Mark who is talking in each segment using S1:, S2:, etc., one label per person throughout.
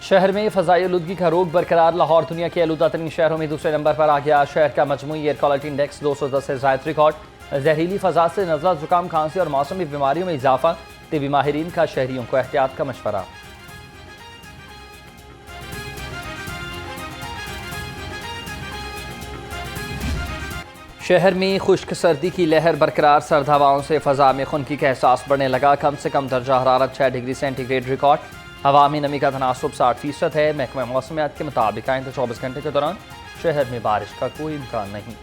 S1: शहर में फ़ज़ाई आलूदगी का रोग बरकरार। लाहौर दुनिया के आलूदा तरीन शहरों में दूसरे नंबर पर आ गया। शहर का मजमूई एयर क्वालिटी इंडेक्स 210 से ज़ायद रिकॉर्ड। जहरीली फ़ज़ा से नज़ला, ज़ुकाम, खांसी और मौसमी बीमारियों में इजाफा। तिबी माहिरीन का शहरियों को एहतियात का मशवरा। शहर में खुश्क सर्दी की लहर बरकरार। सर्द हवाओं से फ़ज़ा में खुनकी का एहसास बढ़ने लगा। कम से कम दर्जा हरारत 6 डिग्री सेंटीग्रेड रिकॉर्ड। हवा में नमी का तनासुब 60% है। महकमा मौसमियात के मुताबिक आइंदा 24 घंटे के दौरान शहर में बारिश का कोई इम्कान नहीं।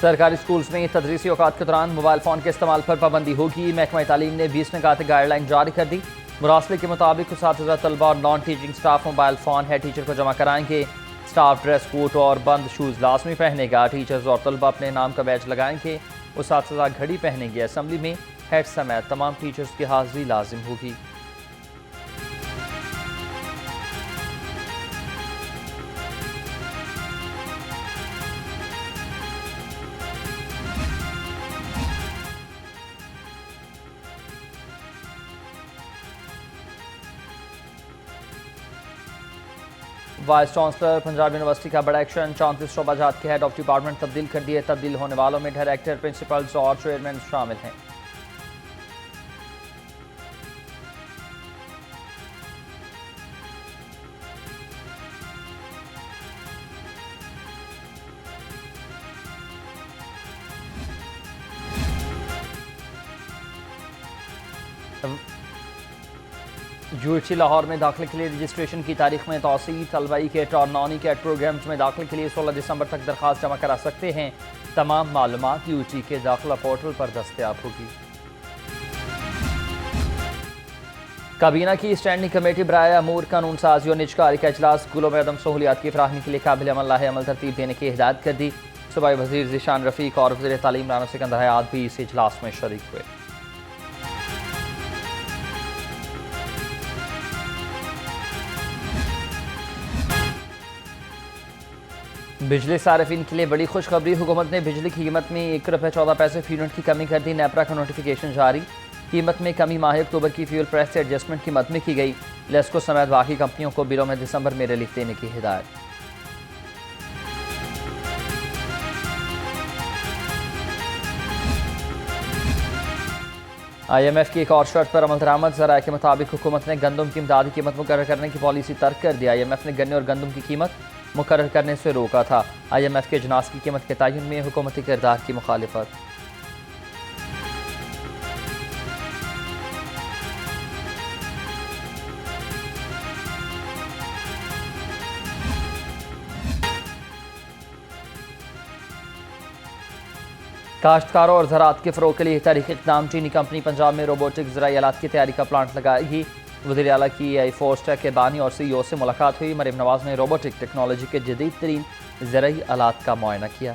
S1: सरकारी स्कूल्स में तदरीसी औकात के दौरान मोबाइल फ़ोन के इस्तेमाल पर पाबंदी होगी। महकमा तालीम ने 20 निकात गाइडलाइन जारी कर दी। मुरासले के मुताबिक उसातिज़ा, तलबा और non teaching staff mobile phone है टीचर को जमा कराएंगे। स्टाफ ड्रेस कोट और बंद शूज़ लाजमी पहनेगा। टीचर्स और तलबा अपने नाम का बैच लगाएंगे। उसातिज़ा घड़ी पहनेंगे। असम्बली में हेड समेत तमाम टीचर्स की हाजिरी लाजिम होगी। वाइस चांसलर पंजाब यूनिवर्सिटी का बड़ा एक्शन। 34 शोबाजात के हेड ऑफ डिपार्टमेंट तब्दील कर दिए। तब्दील होने वालों में डायरेक्टर, प्रिंसिपल्स और चेयरमैन शामिल हैं। यूएचसी लाहौर में दाखिले के लिए रजिस्ट्रेशन की तारीख में तौसी। तलबाई केट और नॉनी केट प्रोग्राम्स में दाखिले के लिए 16 दिसंबर तक दरख्वास्त जमा करा सकते हैं। तमाम मालूमात यूएचसी के दाखिला पोर्टल पर दस्तयाब होगी। काबीना की स्टैंडिंग कमेटी बराए अमूर कानून साजी और निजकारी का इजलास। स्कूलों में अदम सहूलियात की फराहमी के लिए काबिल अमल लाहे अमल तरतीब देने की हिदायत कर दी। सूबाई वजीर ज़ीशान रफ़ीक और वज़ीर तालीम राना सिकंदर हयात भी इस इजलास में शरीक हुए। बिजली सार्फिन के लिए बड़ी खुशखबरी। हुकूमत ने बिजली की कीमत में 1 रुपये 14 पैसे फी यूनिट की कमी कर दी। नेपरा का नोटिफिकेशन जारी। कीमत में कमी माह अक्टूबर की फ्यूल प्राइस से एडजस्टमेंट की मद में की गई। लेस्को समेत बाकी कंपनियों को बिलों में दिसंबर में रिलीफ देने की हिदायत। IMF की एक और शर्त पर अमल दरामद। ज़राए के मुताबिक हुकूमत ने गंदम की इमदादी कीमत मुकर्रर करने की पॉलिसी तर्क कर दी। IMF ने गन्ने और गंदम की कीमत मुकर्रर करने से रोका था। IMF के अजनास की कीमत के तयन में हुकूमती किरदार की मुखालिफत। काश्तकारों और ज़राअत के फ़रोग़ के लिए तारीख़ इक़दाम। चीनी कंपनी पंजाब में रोबोटिक ज़राई आलात की तैयारी का प्लांट लगाएगी। वज़ीर आला की AI4 के बानी और CEO से मुलाकात हुई। मरीम नवाज़ ने रोबोटिक टेक्नोलॉजी के जदीद तरीन ज़राई आलात का मुआयना किया।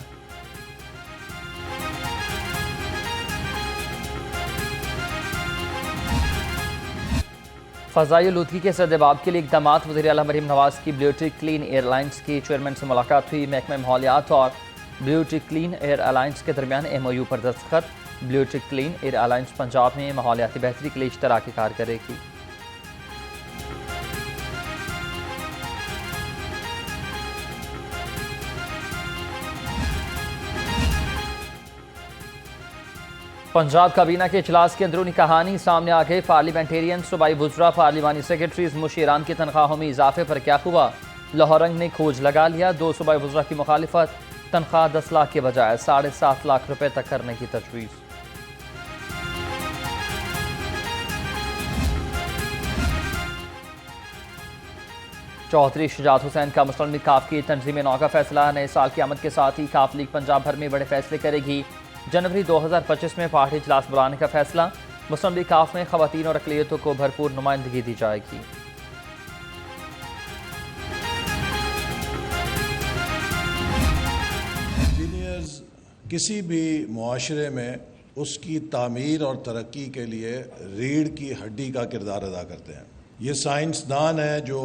S1: फ़ज़ाई आलूदगी के सद्दबाब के लिए इक़दामात। वज़ीर आला मरीम नवाज़ की ब्लूटिक क्लीन एयरलाइंस के चेयरमैन से मुलाकात हुई। महकमा माहौलियात और ब्लूटिक क्लीन एयर अलायंस के दरमियान MOU पर दस्तखत। Blue tick clean air alliance Punjab में माहौलियाती बेहतरी के लिए इश्तराकी कार करेगी। पंजाब काबीना के इजलास की अंदरूनी कहानी सामने आ गई। पार्लियामेंटेरियन, सूबाई वुज़रा, पार्लिमानी सेक्रेटरीज, मुशीरान की तनख्वाहों में इजाफे पर क्या हुआ? लाहौर रंग ने खोज लगा लिया। 2 सूबाई वुज़रा की मुखालिफत। तनख्वाह 10 लाख के बजाय 7.5 लाख रुपए तक करने की तजवीज़। चौधरी शुजात हुसैन का मुस्लिम लीग काफ की तंजीम नौ का फैसला। नए साल की आमद के साथ ही काफ लीग पंजाब भर में बड़े फैसले करेगी। जनवरी 2025 में पार्टी इजलास बुलाने का फैसला। मुस्लिम लीग काफ में खवातीन और अक़लियतों को भरपूर नुमाइंदगी दी जाएगी।
S2: किसी भी मुआशरे में उसकी तामीर और तरक्की के लिए रीढ़ की हड्डी का किरदार अदा करते हैं। ये साइंसदान है जो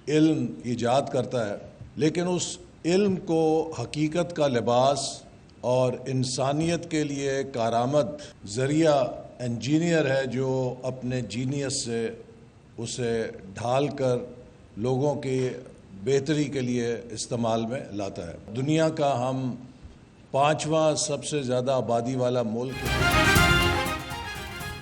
S2: इल्म ईजाद करता है, लेकिन उस इल्म को हकीकत का लिबास और इंसानियत के लिए कारामद ज़रिया इंजीनियर है जो अपने जीनियस से उसे ढाल कर लोगों की बेहतरी के लिए इस्तेमाल में लाता है। दुनिया का हम 5वां सबसे ज़्यादा आबादी वाला मुल्क है।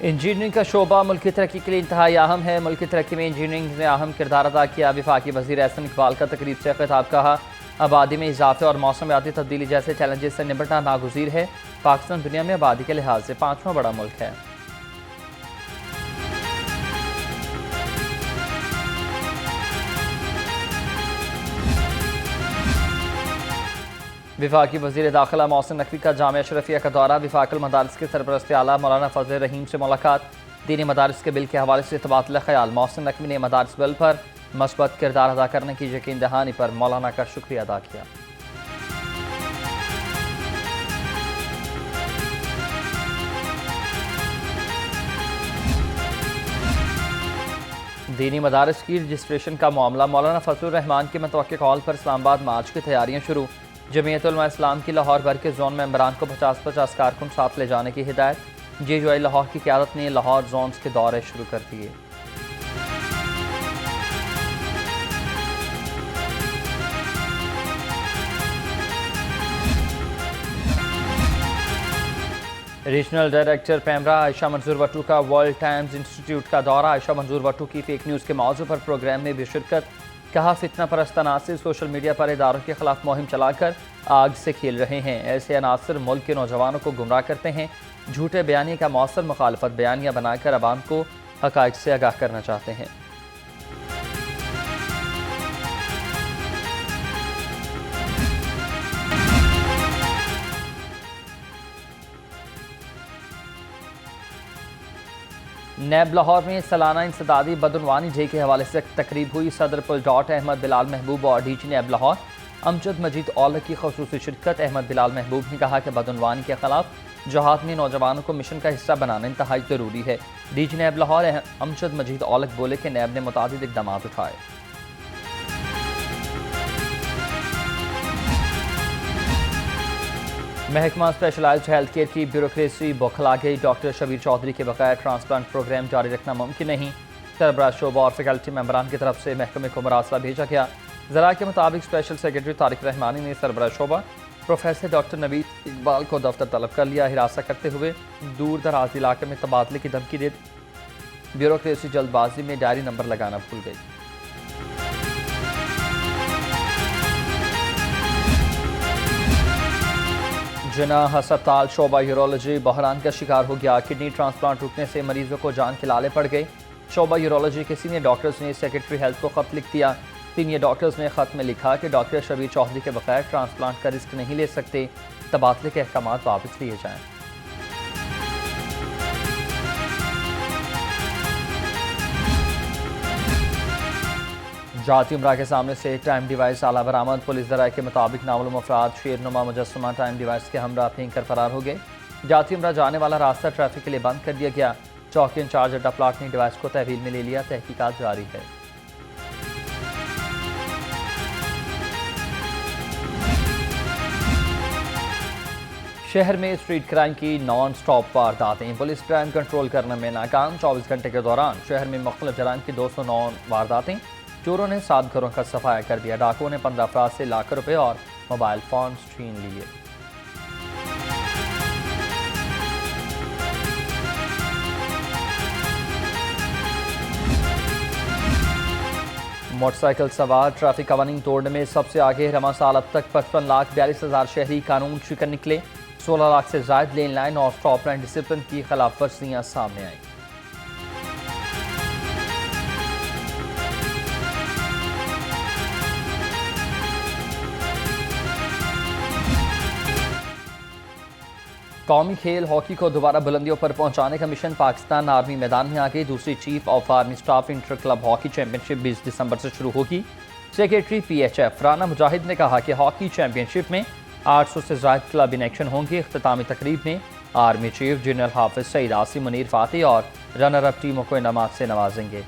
S1: इंजीनियरिंग का शोबा मुल्क की तरक्की के लिए इंतहाई अहम है। मुल्क की तरक्की में इंजीनियरिंग ने अहम किरदार अदा किया। वफाकी वज़ीर एहसन इकबाल का तकरीब से खिताब। कहा, आबादी में इजाफे और मौसमियाती तब्दीली जैसे चैलेंजेस से निपटना नागुज़ीर है। पाकिस्तान दुनिया में आबादी के लिहाज से 5वां बड़ा मुल्क है। वफाकी वज़ीर दाखिला मोहसिन नकवी का जामिया अशरफिया का दौरा। वफाकुल मदारिस के सरपरस्त आला मौलाना फजल रहीम से मुलाकात। दीनी मदारिस के बिल के हवाले से तबादला ख्याल। मोहसिन नकवी ने मदारिस बिल पर मस्बत किरदार अदा करने की यकीन दहानी पर मौलाना का शुक्रिया अदा किया। दीनी मदारिस की रजिस्ट्रेशन का मामला। मौलाना फजलुर रहमान के मुतवक्किल कॉल पर इस्लामाबाद मार्च की तैयारियां शुरू। जमीयत उलमा इस्लाम की लाहौर भर के जोन मेंबरान को 50-50 कारकुन साथ ले जाने की हिदायत। JUI लाहौर की क़यादत ने लाहौर जोन्स के दौरे शुरू कर दिए। रीजनल डायरेक्टर पैमरा आयशा मंजूर वट्टू का वर्ल्ड टाइम्स इंस्टीट्यूट का दौरा। आयशा मंजूर वट्टू की फेक न्यूज़ के मौजू पर प्रोग्राम में भी शिरकत। कहा, फितना परस्त अनासिर सोशल मीडिया पर इदारों के खिलाफ मुहिम चलाकर आग से खेल रहे हैं। ऐसे अनासिर मुल्क के नौजवानों को गुमराह करते हैं। झूठे बयानी का मौसर मुखालफत बयानियाँ बनाकर अवाम को हक़ाइक़ से आगाह करना चाहते हैं। नैब लाहौर में सालाना इंसदादी बदउनवानी डे के हवाले से तकरीब हुई। सदर पुल डॉट अहमद बिलाल महबूब और DG नैब लाहौर अमजद मजीद औलख की खसूसी शिरकत। अहमद बिलाल महबूब ने कहा कि बदउनवानी के खिलाफ जहाद में नौजवानों को मिशन का हिस्सा बनाना इंतहाई ज़रूरी है। DG नैब लाहौर अमजद मजीद औलख बोले कि नैब ने मुतादिद इक़दाम उठाए। महकमा स्पेशलाइज्ड हेल्थ केयर की ब्यूरोक्रेसी बौखला गई। डॉक्टर शबीर चौधरी के बकाया ट्रांसप्लांट प्रोग्राम जारी रखना मुमकिन नहीं। सरबराह शोबा और फैकल्टी मेंबरान की तरफ से महकमे को मरासला भेजा गया। ज़रा के मुताबिक स्पेशल सेक्रेटरी तारिक रहमानी ने सरबराह शोबा प्रोफेसर डॉक्टर नवीद इकबाल को दफ्तर तलब कर लिया। हिरासत करते हुए दूर दराज इलाके में तबादले की धमकी दे दी। ब्यूरोक्रेसी जल्दबाजी में डायरी नंबर लगाना भूल गई। जिनाह अस्पताल शोबा यूरोलॉजी बहरान का शिकार हो गया। किडनी ट्रांसप्लांट रुकने से मरीजों को जान के लाले पड़ गए। शोबा यूरोलॉजी के सीनियर डॉक्टर्स ने सेक्रेटरी हेल्थ को खत लिख दिया। सीनियर डॉक्टर्स ने खत में लिखा कि डॉक्टर शबीर चौधरी के बगैर ट्रांसप्लांट का रिस्क नहीं ले सकते। तबादले के अहकाम वापस लिए जाएं। जाती उमरा के सामने से टाइम डिवाइस आला बरामद। पुलिस ज़राए के मुताबिक नामालूम अफराद शेरनुमा मुजस्समा टाइम डिवाइस के हमरा फेंक कर फरार हो गए। जाती उमरा जाने वाला रास्ता ट्रैफिक के लिए बंद कर दिया गया। चौकी इंचार्ज अड्डा प्लाट ने डिवाइस को तहवील में ले लिया। तहकीकात जारी है। शहर में स्ट्रीट क्राइम की नॉन स्टॉप वारदातें। पुलिस क्राइम कंट्रोल करने में नाकाम। 24 घंटे के दौरान शहर में मुख्तलिफ जराइम की 209 वारदातें। चोरों ने 7 घरों का सफाया कर दिया। डाकुओं ने 15 अफराद से लाख रुपए और मोबाइल फोन छीन लिए। मोटरसाइकिल सवार ट्रैफिक कवानीन तोड़ने में सबसे आगे। रमा साल अब तक 55,42,000 शहरी कानून शिकन निकले। 16 लाख से ज्यादा लेन लाइन और स्टॉप लाइन डिसिप्लिन की खिलाफ वर्जियां सामने आई। कौमी खेल हॉकी को दोबारा बुलंदियों पर पहुंचाने का मिशन। पाकिस्तान आर्मी मैदान में आ गई। दूसरी chief of army staff inter club hockey championship 20 दिसंबर से शुरू होगी। सेक्रेटरी PHF राना मुजाहिद ने कहा कि हॉकी चैंपियनशिप में 800 से ज्यादा क्लब इन एक्शन होंगे। इख्तितामी तकरीब में army chief general Hafiz Saeed Asim Munir Fatih और रनर अप टीमों को इनामात से नवाजेंगे।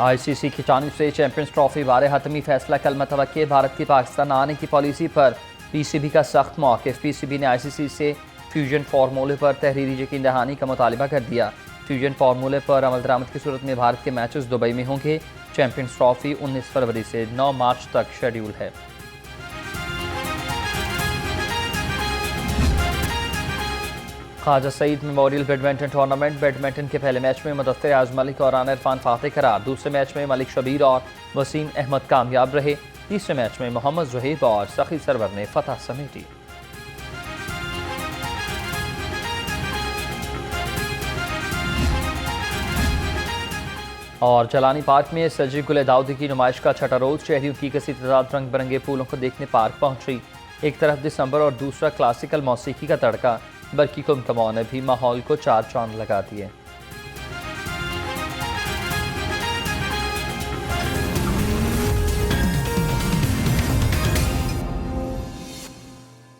S1: ICC की जानिब से चैंपियंस ट्रॉफी बारे हतमी फैसला कल मतवक्के। भारत की पाकिस्तान आने की पॉलिसी पर PCB का सख्त मौक़िफ़। PCB ने ICC से फ्यूजन फार्मूले पर तहरीरी यकीन दहानी का मुतालिबा कर दिया। फ्यूजन फार्मूले पर अमल दरामद की सूरत में भारत के मैचेस दुबई में होंगे। चैंपियंस ट्रॉफी 19 फरवरी से 9 मार्च तक शेड्यूल है। Khwaja Saeed memorial badminton tournament. Badminton के पहले मैच में मुदस्सिर आज़म मलिक और राना इरफान फातेह करार। दूसरे मैच में मलिक शबीर और वसीम अहमद कामयाब रहे। तीसरे मैच में मोहम्मद ज़ुहैब और सखी सरवर ने फतह समेटी। और जलानी पार्क में सजी गुले दाऊदी की नुमाइश का छठा रोज। शहरियों की कसी तादाद रंग बिरंगे फूलों को देखने पार्क पहुंची। एक तरफ दिसंबर और दूसरा क्लासिकल मौसीकी का तड़का। बरकी कुमकमों ने भी माहौल को चार चांद लगा दिए।